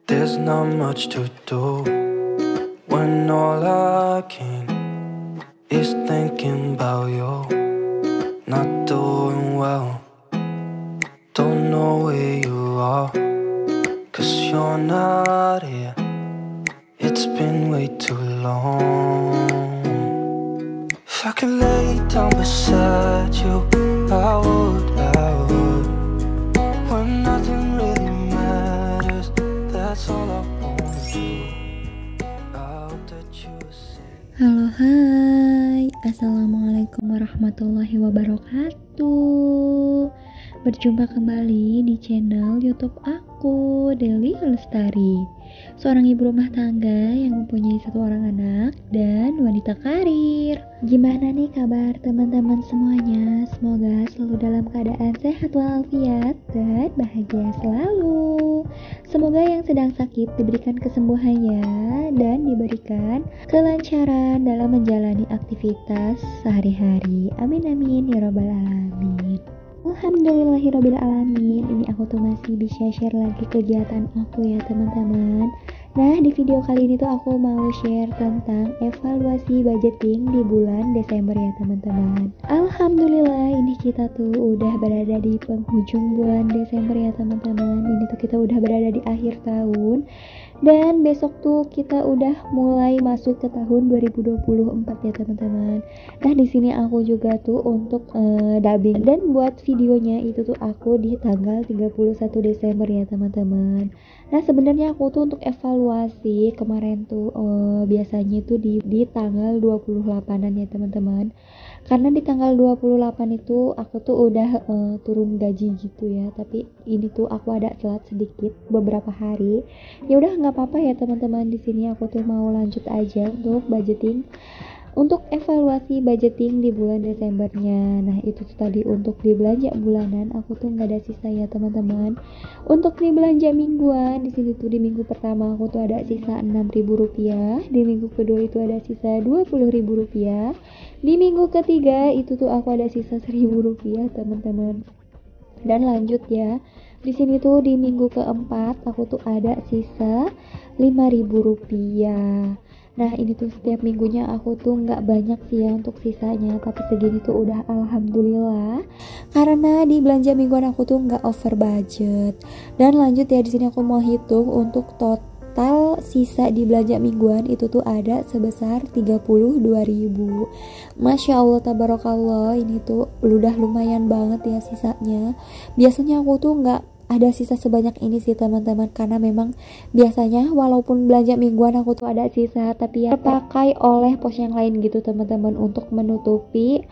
There's not much to do when all I can is thinking about you. Not doing well, don't know where you are, 'cause you're not here. It's been way too long. If I could lay down beside you, I would. When nothing really matters, that's all I wanna do. I hope that you see. Halo hai, assalamualaikum warahmatullahi wabarakatuh. Berjumpa kembali di channel YouTube aku, Deli Lestari, seorang ibu rumah tangga yang mempunyai satu orang anak dan wanita karir. Gimana nih kabar teman-teman semuanya? Semoga selalu dalam keadaan sehat walafiat dan bahagia selalu. Semoga yang sedang sakit diberikan kesembuhannya dan diberikan kelancaran dalam menjalani aktivitas sehari-hari. Amin amin ya robbal alamin. Alhamdulillahirabbil alamin. Ini aku tuh masih bisa share lagi kegiatan aku ya teman-teman. Nah, di video kali ini tuh aku mau share tentang evaluasi budgeting di bulan Desember ya teman-teman. Alhamdulillah, ini kita tuh udah berada di penghujung bulan Desember ya teman-teman. Ini tuh kita udah berada di akhir tahun. Dan besok tuh kita udah mulai masuk ke tahun 2024 ya teman-teman. Nah, di sini aku juga tuh untuk dubbing dan buat videonya itu tuh aku di tanggal 31 Desember ya teman-teman. Nah, sebenarnya aku tuh untuk evaluasi kemarin tuh biasanya tuh di tanggal 28-an ya teman-teman. Karena di tanggal 28 itu aku tuh udah turun gaji gitu ya, tapi ini tuh aku ada telat sedikit beberapa hari. Ya udah nggak apa-apa ya teman-teman, di sini aku tuh mau lanjut aja untuk budgeting, untuk evaluasi budgeting di bulan Desembernya. Nah, itu tuh tadi untuk di belanja bulanan aku tuh nggak ada sisa ya teman-teman. Untuk di belanja mingguan, di sini tuh di minggu pertama aku tuh ada sisa Rp6.000, di minggu kedua itu ada sisa Rp20.000, di minggu ketiga itu tuh aku ada sisa Rp1.000 teman-teman. Dan lanjut ya, di sini tuh di minggu keempat aku tuh ada sisa Rp5.000. Nah, ini tuh setiap minggunya aku tuh nggak banyak sih ya untuk sisanya, tapi segini tuh udah alhamdulillah. Karena di belanja mingguan aku tuh nggak over budget. Dan lanjut ya, di sini aku mau hitung untuk total sisa di belanja mingguan itu tuh ada sebesar 32.000. Masya Allah tabarakallah, ini tuh udah lumayan banget ya sisanya. Biasanya aku tuh nggak ada sisa sebanyak ini sih teman-teman, karena memang biasanya walaupun belanja mingguan aku tuh ada sisa, tapi ya terpakai oleh pos yang lain gitu teman-teman untuk menutupi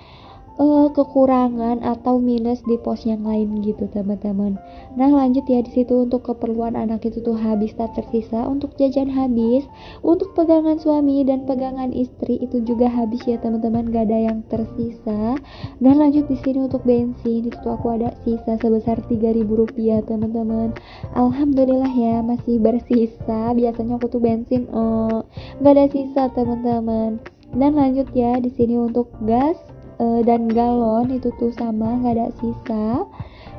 kekurangan atau minus di pos yang lain gitu teman-teman. Nah, lanjut ya, di situ untuk keperluan anak itu tuh habis tak tersisa, untuk jajan habis, untuk pegangan suami dan pegangan istri itu juga habis ya teman-teman, gak ada yang tersisa. Dan lanjut di sini untuk bensin itu tuh aku ada sisa sebesar Rp3.000 teman-teman. Alhamdulillah ya masih bersisa. Biasanya aku tuh bensin gak ada sisa teman-teman. Dan lanjut ya, di sini untuk gas dan galon itu tuh sama, nggak ada sisa.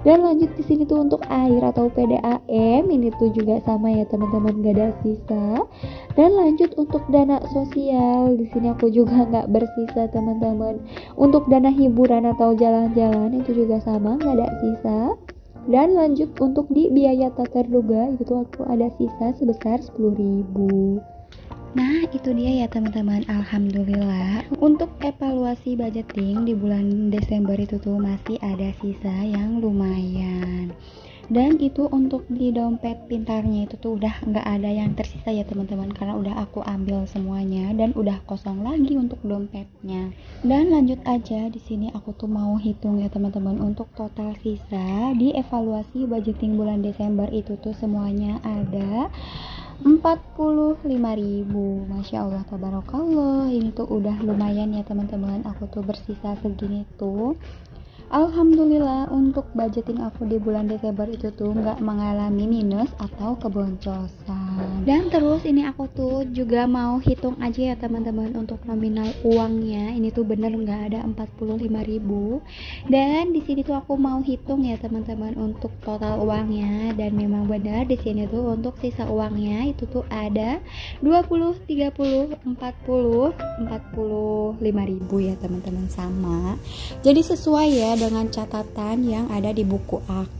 Dan lanjut di sini tuh untuk air atau PDAM ini tuh juga sama ya teman-teman, nggak ada sisa. Dan lanjut untuk dana sosial, di sini aku juga nggak bersisa teman-teman. Untuk dana hiburan atau jalan-jalan itu juga sama, nggak ada sisa. Dan lanjut untuk di biaya tak terduga itu tuh aku ada sisa sebesar 10.000. Nah, itu dia ya teman-teman, alhamdulillah. Untuk evaluasi budgeting di bulan Desember itu tuh masih ada sisa yang lumayan. Dan itu untuk di dompet pintarnya itu tuh udah nggak ada yang tersisa ya teman-teman, karena udah aku ambil semuanya dan udah kosong lagi untuk dompetnya. Dan lanjut aja, di sini aku tuh mau hitung ya teman-teman untuk total sisa di evaluasi budgeting bulan Desember itu tuh semuanya ada 45.000. Masya Allah tabarakallah, ini tuh udah lumayan ya teman-teman, aku tuh bersisa segini tuh. Alhamdulillah, untuk budgeting aku di bulan Desember itu tuh nggak mengalami minus atau keboncosan. Dan terus ini aku tuh juga mau hitung aja ya teman-teman untuk nominal uangnya. Ini tuh bener nggak ada 45.000. Dan di sini tuh aku mau hitung ya teman-teman untuk total uangnya, dan memang benar di sini tuh untuk sisa uangnya itu tuh ada 20, 30, 40, 45.000 ya teman-teman, sama. Jadi sesuai ya dengan catatan yang ada di buku aku.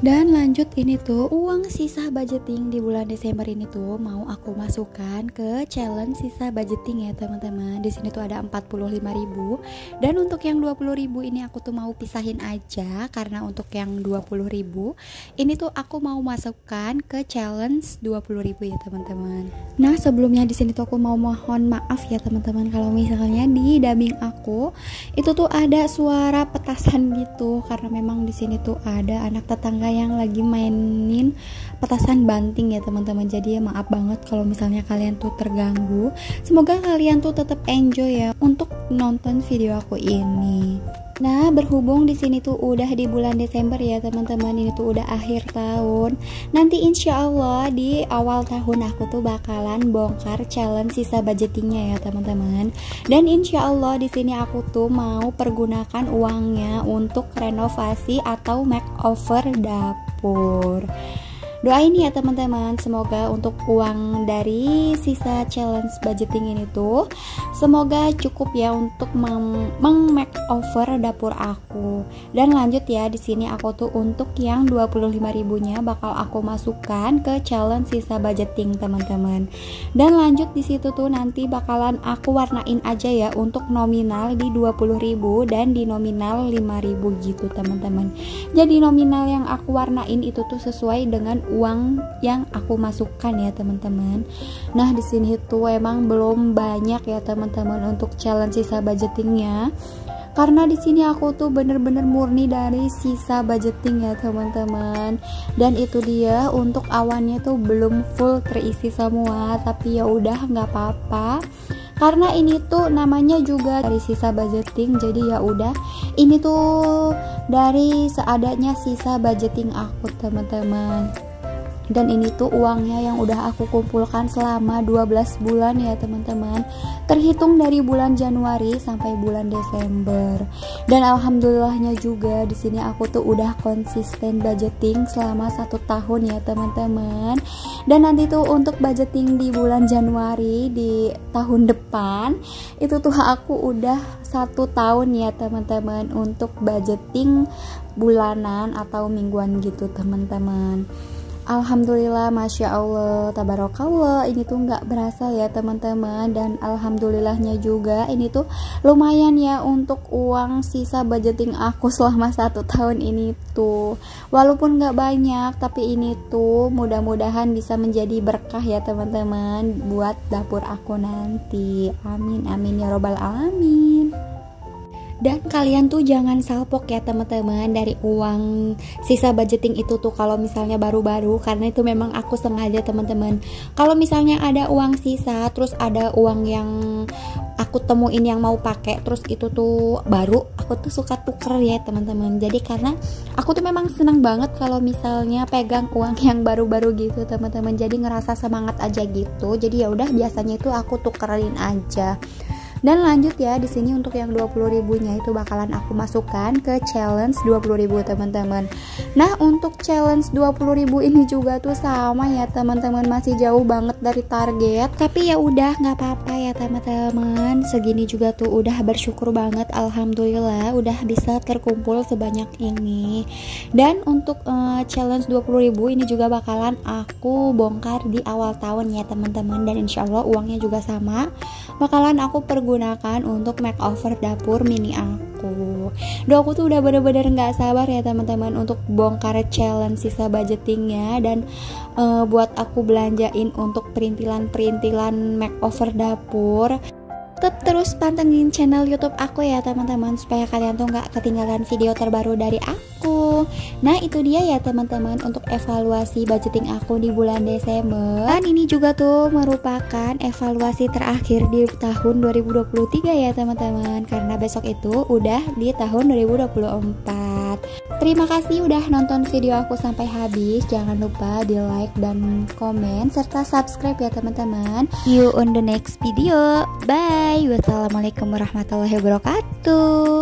Dan lanjut, ini tuh uang sisa budgeting di bulan Desember ini tuh mau aku masukkan ke challenge sisa budgeting ya teman-teman. Di sini tuh ada 45.000, dan untuk yang 20.000 ini aku tuh mau pisahin aja, karena untuk yang 20.000 ini tuh aku mau masukkan ke challenge 20.000 ya teman-teman. Nah, sebelumnya di sini tuh aku mau mohon maaf ya teman-teman kalau misalnya di dubbing aku itu tuh ada suara petasan gitu, karena memang di sini tuh ada anak tetangga yang lagi mainin petasan banting ya teman-teman. Jadi ya maaf banget kalau misalnya kalian tuh terganggu. Semoga kalian tuh tetap enjoy ya untuk nonton video aku ini. Nah, berhubung di sini tuh udah di bulan Desember ya teman-teman, ini tuh udah akhir tahun. Nanti insya Allah di awal tahun aku tuh bakalan bongkar challenge sisa budgetingnya ya teman-teman. Dan insya Allah di sini aku tuh mau pergunakan uangnya untuk renovasi atau makeover dapur. Doain ya teman-teman, semoga untuk uang dari sisa challenge budgeting ini tuh semoga cukup ya untuk meng-makeover dapur aku. Dan lanjut ya, di sini aku tuh untuk yang 25.000-nya bakal aku masukkan ke challenge sisa budgeting teman-teman. Dan lanjut di situ tuh nanti bakalan aku warnain aja ya untuk nominal di 20.000 dan di nominal 5.000 gitu teman-teman. Jadi nominal yang aku warnain itu tuh sesuai dengan uang yang aku masukkan ya teman-teman. Nah, di sini tuh emang belum banyak ya teman-teman untuk challenge sisa budgetingnya, karena di sini aku tuh bener-bener murni dari sisa budgeting ya teman-teman. Dan itu dia, untuk awannya tuh belum full terisi semua, tapi ya udah nggak apa-apa, karena ini tuh namanya juga dari sisa budgeting. Jadi ya udah, ini tuh dari seadanya sisa budgeting aku teman-teman. Dan ini tuh uangnya yang udah aku kumpulkan selama 12 bulan ya teman-teman, terhitung dari bulan Januari sampai bulan Desember. Dan alhamdulillahnya juga di sini aku tuh udah konsisten budgeting selama 1 tahun ya teman-teman. Dan nanti tuh untuk budgeting di bulan Januari di tahun depan itu tuh aku udah 1 tahun ya teman-teman untuk budgeting bulanan atau mingguan gitu teman-teman. Alhamdulillah, Masya Allah, Tabarakallah, ini tuh nggak berasa ya teman-teman. Dan alhamdulillahnya juga ini tuh lumayan ya untuk uang sisa budgeting aku selama 1 tahun ini tuh. Walaupun nggak banyak, tapi ini tuh mudah-mudahan bisa menjadi berkah ya teman-teman buat dapur aku nanti. Amin, amin ya robbal alamin. Dan kalian tuh jangan salpok ya teman-teman dari uang sisa budgeting itu tuh kalau misalnya baru-baru, karena itu memang aku sengaja teman-teman. Kalau misalnya ada uang sisa terus ada uang yang aku temuin yang mau pakai terus itu tuh baru, aku tuh suka tuker ya teman-teman. Jadi karena aku tuh memang senang banget kalau misalnya pegang uang yang baru-baru gitu teman-teman. Jadi ngerasa semangat aja gitu. Jadi ya udah, biasanya itu aku tukerin aja. Dan lanjut ya, di sini untuk yang 20.000-nya itu bakalan aku masukkan ke challenge 20.000 teman-teman. Nah, untuk challenge 20.000 ini juga tuh sama ya teman-teman, masih jauh banget dari target. Tapi ya udah, nggak apa-apa ya teman-teman. Segini juga tuh udah bersyukur banget, alhamdulillah udah bisa terkumpul sebanyak ini. Dan untuk challenge 20.000 ini juga bakalan aku bongkar di awal tahun ya teman-teman. Dan insya Allah uangnya juga sama, bakalan aku pergunakan untuk makeover dapur mini aku. Doaku tuh udah bener-bener gak sabar ya teman-teman untuk bongkar challenge sisa budgetingnya. Dan buat aku belanjain untuk perintilan-perintilan makeover dapur. Tetap terus pantengin channel YouTube aku ya teman-teman, supaya kalian tuh gak ketinggalan video terbaru dari aku. Nah, itu dia ya teman-teman untuk evaluasi budgeting aku di bulan Desember. Dan ini juga tuh merupakan evaluasi terakhir di tahun 2023 ya teman-teman, karena besok itu udah di tahun 2024. Terima kasih udah nonton video aku sampai habis. Jangan lupa di like dan komen serta subscribe ya teman-teman. See you on the next video. Bye. Wassalamualaikum warahmatullahi wabarakatuh.